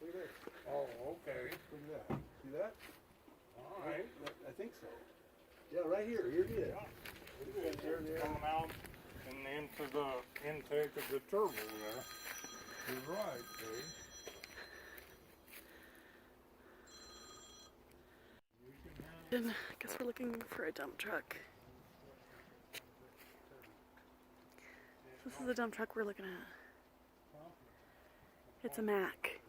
Look at this. Oh, okay. Look at that. See that? All right. I think so. Yeah, right here. Here it is. It's coming out and into the intake of the turbo there. You're right, Dave. I guess we're looking for a dump truck. This is the dump truck we're looking at. It's a Mack.